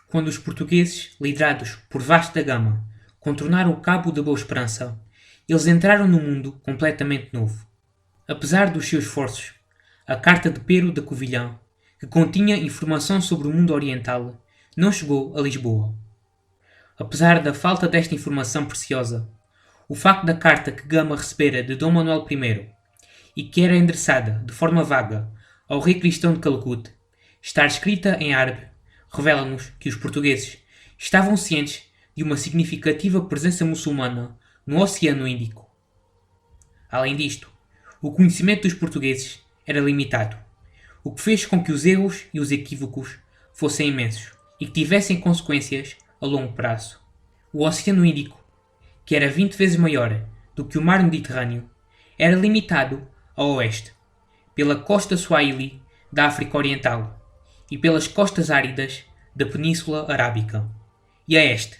Quando os portugueses, liderados por Vasco da Gama, contornaram o Cabo da Boa Esperança, eles entraram num mundo completamente novo. Apesar dos seus esforços, a carta de Pero da Covilhã, que continha informação sobre o mundo oriental, não chegou a Lisboa. Apesar da falta desta informação preciosa, o facto da carta que Gama recebera de Dom Manuel I e que era endereçada, de forma vaga, ao rei cristão de Calcute, estar escrita em árabe, revela-nos que os portugueses estavam cientes de uma significativa presença muçulmana no Oceano Índico. Além disto, o conhecimento dos portugueses era limitado, o que fez com que os erros e os equívocos fossem imensos e que tivessem consequências a longo prazo. O Oceano Índico, que era 20 vezes maior do que o Mar Mediterrâneo, era limitado a oeste, pela costa Swahili da África Oriental e pelas costas áridas da Península Arábica, e a este,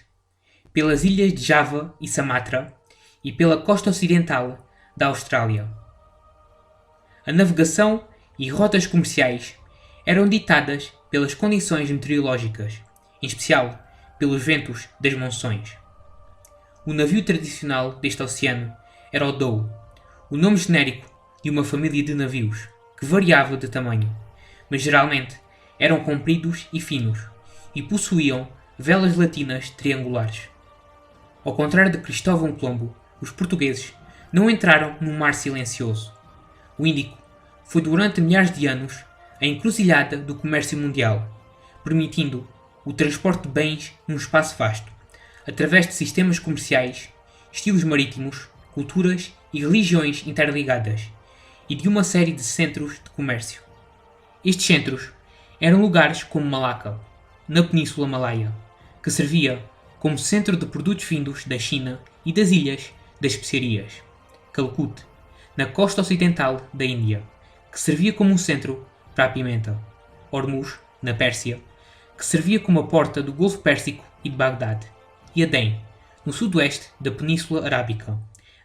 pelas ilhas de Java e Sumatra e pela costa ocidental da Austrália. A navegação e rotas comerciais eram ditadas pelas condições meteorológicas, em especial pelos ventos das monções. O navio tradicional deste oceano era o Dhow, o nome genérico de uma família de navios, que variava de tamanho, mas geralmente eram compridos e finos, e possuíam velas latinas triangulares. Ao contrário de Cristóvão Colombo, os portugueses não entraram num mar silencioso. O Índico foi durante milhares de anos a encruzilhada do comércio mundial, permitindo o transporte de bens num espaço vasto, através de sistemas comerciais, estilos marítimos, culturas e religiões interligadas, e de uma série de centros de comércio. Estes centros eram lugares como Malaca, na Península Malaia, que servia como centro de produtos vindos da China e das ilhas das especiarias. Calcute, na costa ocidental da Índia, que servia como um centro para a pimenta. Hormuz, na Pérsia, que servia como a porta do Golfo Pérsico e de Bagdade. E Adém, no sudoeste da Península Arábica,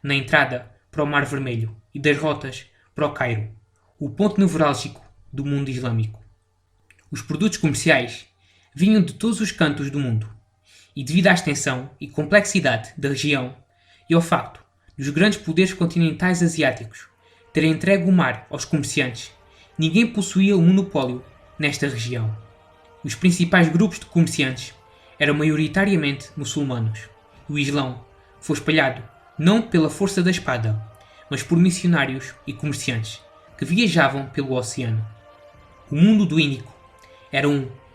na entrada para o Mar Vermelho e das rotas para o Cairo, o ponto nevrálgico do mundo islâmico. Os produtos comerciais vinham de todos os cantos do mundo, e devido à extensão e complexidade da região e ao facto dos grandes poderes continentais asiáticos terem entregue o mar aos comerciantes, ninguém possuía o monopólio nesta região. Os principais grupos de comerciantes eram maioritariamente muçulmanos, e o Islão foi espalhado não pela força da espada, mas por missionários e comerciantes que viajavam pelo oceano. O mundo do Índico era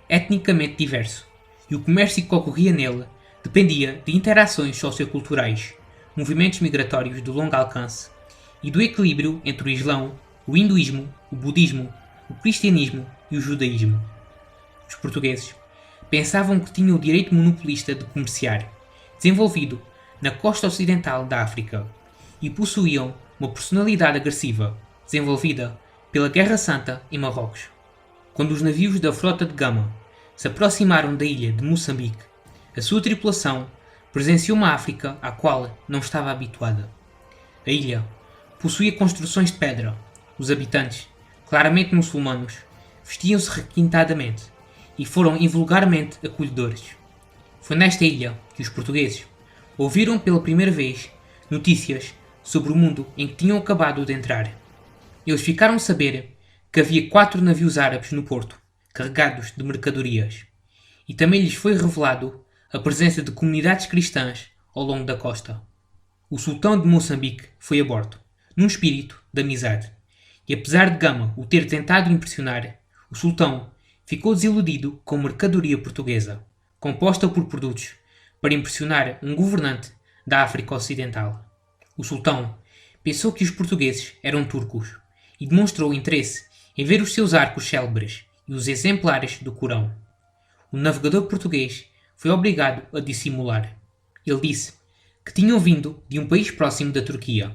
etnicamente diverso, e o comércio que ocorria nele dependia de interações socioculturais, movimentos migratórios de longo alcance e do equilíbrio entre o Islão, o hinduísmo, o budismo, o cristianismo e o judaísmo. Os portugueses pensavam que tinham o direito monopolista de comerciar, desenvolvido na costa ocidental da África, e possuíam uma personalidade agressiva, desenvolvida pela Guerra Santa em Marrocos. Quando os navios da frota de Gama se aproximaram da ilha de Moçambique, a sua tripulação presenciou uma África à qual não estava habituada. A ilha possuía construções de pedra. Os habitantes, claramente muçulmanos, vestiam-se requintadamente e foram invulgarmente acolhedores. Foi nesta ilha que os portugueses ouviram pela primeira vez notícias sobre o mundo em que tinham acabado de entrar. Eles ficaram a saber que havia 4 navios árabes no porto, carregados de mercadorias, e também lhes foi revelado a presença de comunidades cristãs ao longo da costa. O sultão de Moçambique foi a bordo, num espírito de amizade, e apesar de Gama o ter tentado impressionar, o sultão ficou desiludido com a mercadoria portuguesa, composta por produtos para impressionar um governante da África Ocidental. O sultão pensou que os portugueses eram turcos e demonstrou interesse em ver os seus arcos célebres e os exemplares do Corão. O navegador português foi obrigado a dissimular. Ele disse que tinham vindo de um país próximo da Turquia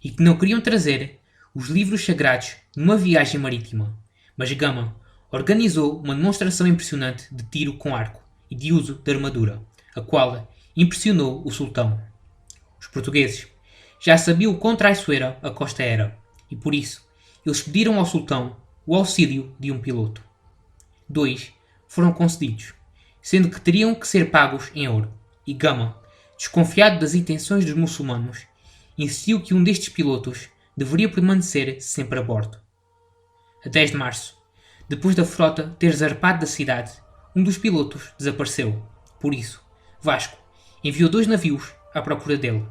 e que não queriam trazer os livros sagrados numa viagem marítima, mas Gama organizou uma demonstração impressionante de tiro com arco e de uso de armadura, a qual impressionou o sultão. Os portugueses já sabiam o quão traiçoeira a costa era, e por isso eles pediram ao sultão o auxílio de um piloto. 2 foram concedidos, sendo que teriam que ser pagos em ouro, e Gama, desconfiado das intenções dos muçulmanos, insistiu que um destes pilotos deveria permanecer sempre a bordo. A 10 de março, depois da frota ter zarpado da cidade, um dos pilotos desapareceu. Por isso, Vasco enviou 2 navios à procura dele,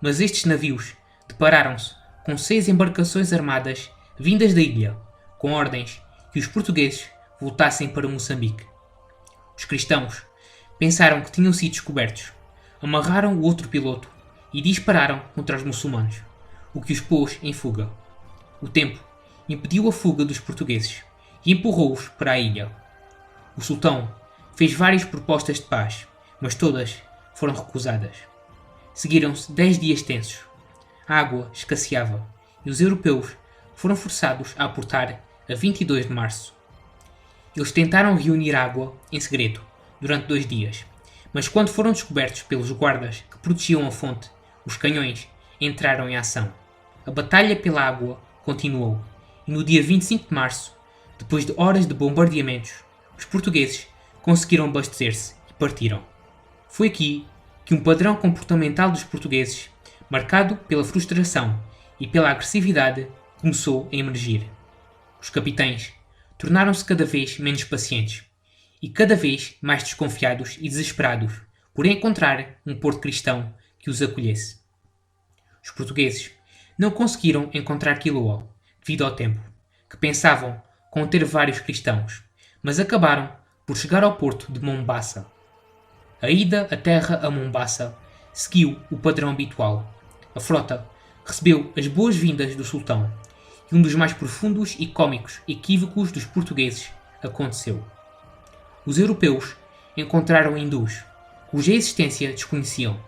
mas estes navios depararam-se com 6 embarcações armadas vindas da ilha, com ordens que os portugueses voltassem para Moçambique. Os cristãos pensaram que tinham sido descobertos, amarraram o outro piloto e dispararam contra os muçulmanos, o que os pôs em fuga. O tempo impediu a fuga dos portugueses e empurrou-os para a ilha. O sultão fez várias propostas de paz, mas todas foram recusadas. Seguiram-se 10 dias tensos. A água escasseava e os europeus foram forçados a aportar a 22 de março. Eles tentaram reunir água em segredo durante 2 dias, mas quando foram descobertos pelos guardas que protegiam a fonte, os canhões entraram em ação. A batalha pela água continuou e no dia 25 de março, depois de horas de bombardeamentos, os portugueses conseguiram abastecer-se e partiram. Foi aqui que um padrão comportamental dos portugueses, marcado pela frustração e pela agressividade, começou a emergir. Os capitães tornaram-se cada vez menos pacientes e cada vez mais desconfiados e desesperados por encontrar um porto cristão que os acolhesse. Os portugueses não conseguiram encontrar Quiloa devido ao tempo, que pensavam conter vários cristãos, mas acabaram por chegar ao porto de Mombasa. A ida à terra a Mombasa seguiu o padrão habitual. A frota recebeu as boas-vindas do sultão e um dos mais profundos e cômicos equívocos dos portugueses aconteceu. Os europeus encontraram hindus, cuja existência desconheciam,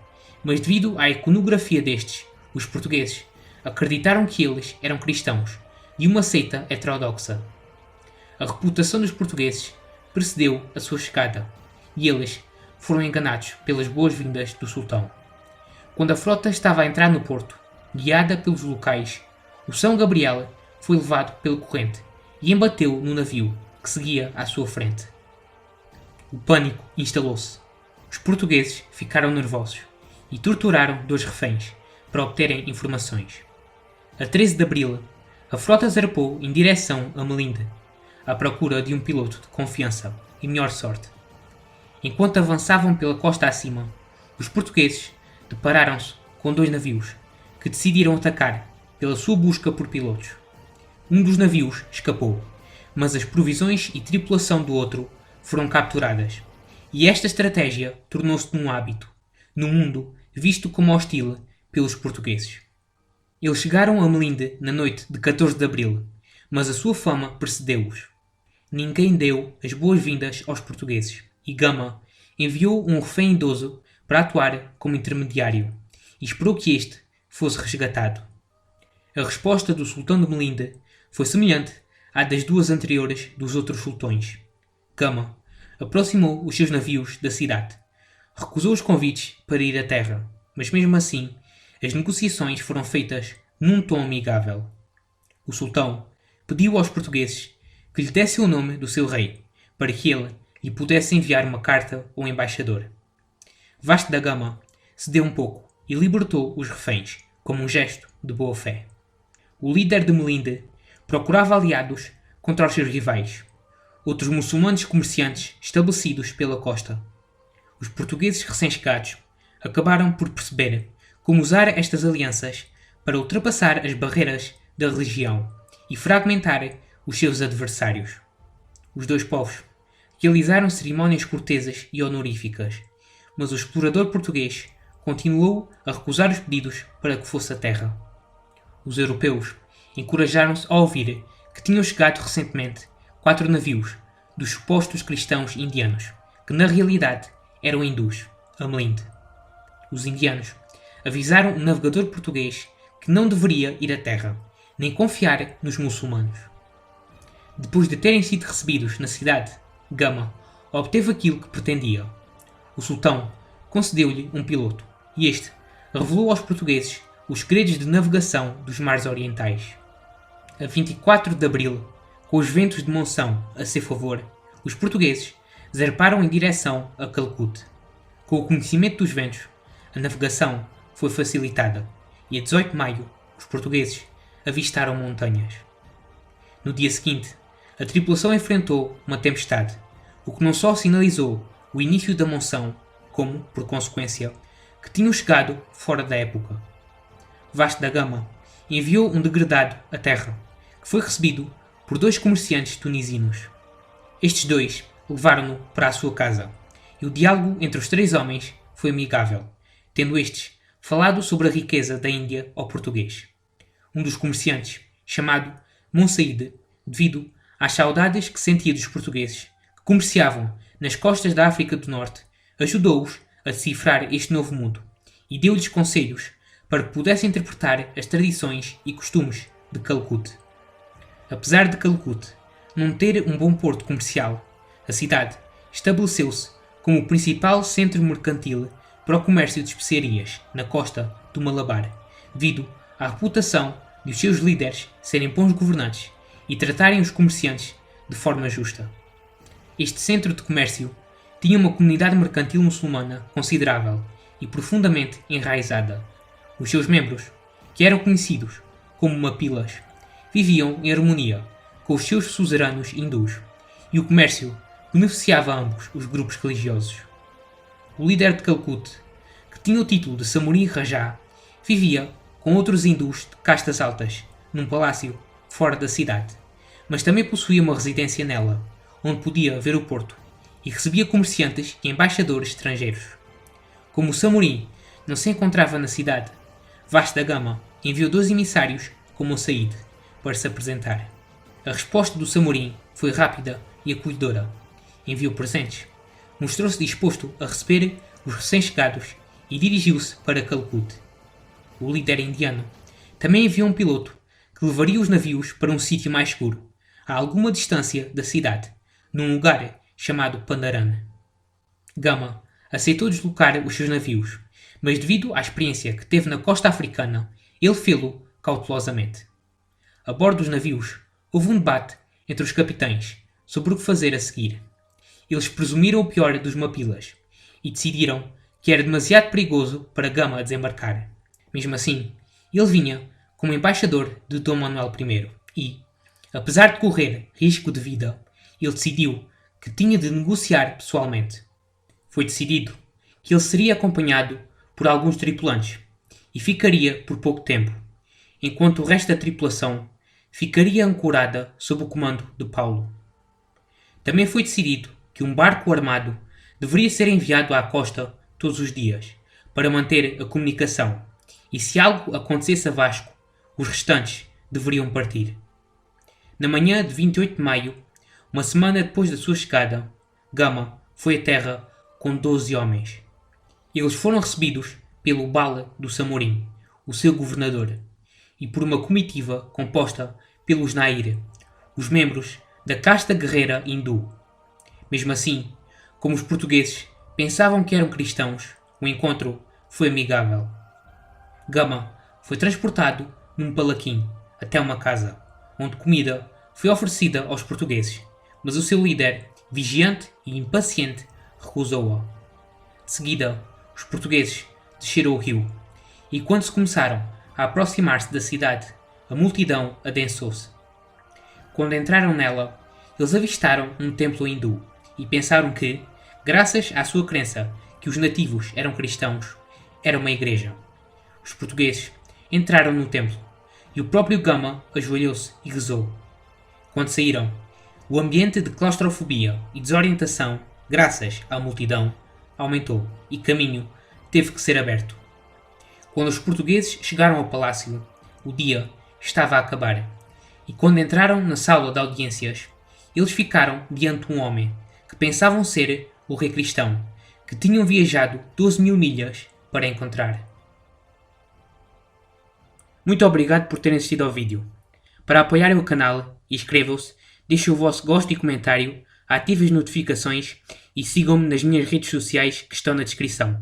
mas devido à iconografia destes, os portugueses acreditaram que eles eram cristãos de uma seita heterodoxa. A reputação dos portugueses precedeu a sua chegada e eles foram enganados pelas boas-vindas do sultão. Quando a frota estava a entrar no porto, guiada pelos locais, o São Gabriel foi levado pela corrente e embateu no navio que seguia à sua frente. O pânico instalou-se. Os portugueses ficaram nervosos e torturaram 2 reféns para obterem informações. A 13 de abril, a frota zarpou em direção a Melinde, à procura de um piloto de confiança e melhor sorte. Enquanto avançavam pela costa acima, os portugueses depararam-se com 2 navios que decidiram atacar pela sua busca por pilotos. Um dos navios escapou, mas as provisões e tripulação do outro foram capturadas, e esta estratégia tornou-se num hábito, no mundo visto como hostil pelos portugueses. Eles chegaram a Melinde na noite de 14 de abril, mas a sua fama precedeu-os. Ninguém deu as boas-vindas aos portugueses, e Gama enviou um refém idoso para atuar como intermediário, e esperou que este fosse resgatado. A resposta do sultão de Melinde foi semelhante à das 2 anteriores dos outros sultões. Gama aproximou os seus navios da cidade, recusou os convites para ir à terra, mas mesmo assim as negociações foram feitas num tom amigável. O sultão pediu aos portugueses que lhe dessem o nome do seu rei, para que ele lhe pudesse enviar uma carta ao embaixador. Vasco da Gama cedeu um pouco e libertou os reféns, como um gesto de boa fé. O líder de Melinde procurava aliados contra os seus rivais, outros muçulmanos comerciantes estabelecidos pela costa. Os portugueses recém-chegados acabaram por perceber como usar estas alianças para ultrapassar as barreiras da religião e fragmentar os seus adversários. Os 2 povos realizaram cerimónias cortesas e honoríficas, mas o explorador português continuou a recusar os pedidos para que fosse a terra. Os europeus encorajaram-se a ouvir que tinham chegado recentemente 4 navios dos supostos cristãos indianos, que na realidade eram hindus, a Melinde. Os indianos avisaram o navegador português que não deveria ir à terra, nem confiar nos muçulmanos. Depois de terem sido recebidos na cidade, Gama obteve aquilo que pretendia. O sultão concedeu-lhe um piloto, e este revelou aos portugueses os segredos de navegação dos mares orientais. A 24 de abril, com os ventos de monção a seu favor, os portugueses zarparam em direção a Calcute. Com o conhecimento dos ventos, a navegação foi facilitada e a 18 de maio os portugueses avistaram montanhas. No dia seguinte, a tripulação enfrentou uma tempestade, o que não só sinalizou o início da monção, como, por consequência, que tinham chegado fora da época. Vasco da Gama enviou um degredado à terra, que foi recebido por 2 comerciantes tunisinos. Estes 2 levaram-no para a sua casa, e o diálogo entre os 3 homens foi amigável, tendo estes falado sobre a riqueza da Índia ao português. Um dos comerciantes, chamado Monsaíde, devido às saudades que sentia dos portugueses que comerciavam nas costas da África do Norte, ajudou-os a decifrar este novo mundo e deu-lhes conselhos para que pudessem interpretar as tradições e costumes de Calcute. Apesar de Calcute não ter um bom porto comercial, a cidade estabeleceu-se como o principal centro mercantil para o comércio de especiarias na costa do Malabar, devido à reputação de os seus líderes serem bons governantes e tratarem os comerciantes de forma justa. Este centro de comércio tinha uma comunidade mercantil muçulmana considerável e profundamente enraizada. Os seus membros, que eram conhecidos como mapilas, viviam em harmonia com os seus suzeranos hindus, e o comércio beneficiava ambos os grupos religiosos. O líder de Calcute, que tinha o título de Samuri Rajá, vivia com outros hindus de castas altas, num palácio fora da cidade, mas também possuía uma residência nela, onde podia ver o porto, e recebia comerciantes e embaixadores estrangeiros. Como o Samuri não se encontrava na cidade, Vasco da Gama enviou 2 emissários com Monsaíde para se apresentar. A resposta do Samuri foi rápida e acolhedora. Enviou presentes, mostrou-se disposto a receber os recém-chegados e dirigiu-se para Calcute. O líder indiano também enviou um piloto que levaria os navios para um sítio mais seguro, a alguma distância da cidade, num lugar chamado Pandaran. Gama aceitou deslocar os seus navios, mas devido à experiência que teve na costa africana, ele fê-lo cautelosamente. A bordo dos navios, houve um debate entre os capitães sobre o que fazer a seguir. Eles presumiram o pior dos mapilas e decidiram que era demasiado perigoso para Gama desembarcar. Mesmo assim, ele vinha como embaixador de Dom Manuel I e, apesar de correr risco de vida, ele decidiu que tinha de negociar pessoalmente. Foi decidido que ele seria acompanhado por alguns tripulantes e ficaria por pouco tempo, enquanto o resto da tripulação ficaria ancorada sob o comando de Paulo. Também foi decidido que um barco armado deveria ser enviado à costa todos os dias para manter a comunicação, e se algo acontecesse a Vasco, os restantes deveriam partir. Na manhã de 28 de maio, uma semana depois da sua chegada, Gama foi à terra com 12 homens. Eles foram recebidos pelo Bala do Samorim, o seu governador, e por uma comitiva composta pelos Nair, os membros da casta guerreira hindu. Mesmo assim, como os portugueses pensavam que eram cristãos, o encontro foi amigável. Gama foi transportado num palanquim até uma casa, onde comida foi oferecida aos portugueses, mas o seu líder, vigiante e impaciente, recusou-a. De seguida, os portugueses desceram o rio, e quando se começaram a aproximar-se da cidade, a multidão adensou-se. Quando entraram nela, eles avistaram um templo hindu e pensaram que, graças à sua crença que os nativos eram cristãos, era uma igreja. Os portugueses entraram no templo e o próprio Gama ajoelhou-se e rezou. Quando saíram, o ambiente de claustrofobia e desorientação, graças à multidão, aumentou e caminho teve que ser aberto. Quando os portugueses chegaram ao palácio, o dia estava a acabar, e quando entraram na sala de audiências, eles ficaram diante de um homem que pensavam ser o rei cristão, que tinham viajado 12.000 milhas para encontrar. Muito obrigado por terem assistido ao vídeo. Para apoiarem o canal, inscrevam-se, deixem o vosso gosto e comentário, ativem as notificações e sigam-me nas minhas redes sociais que estão na descrição.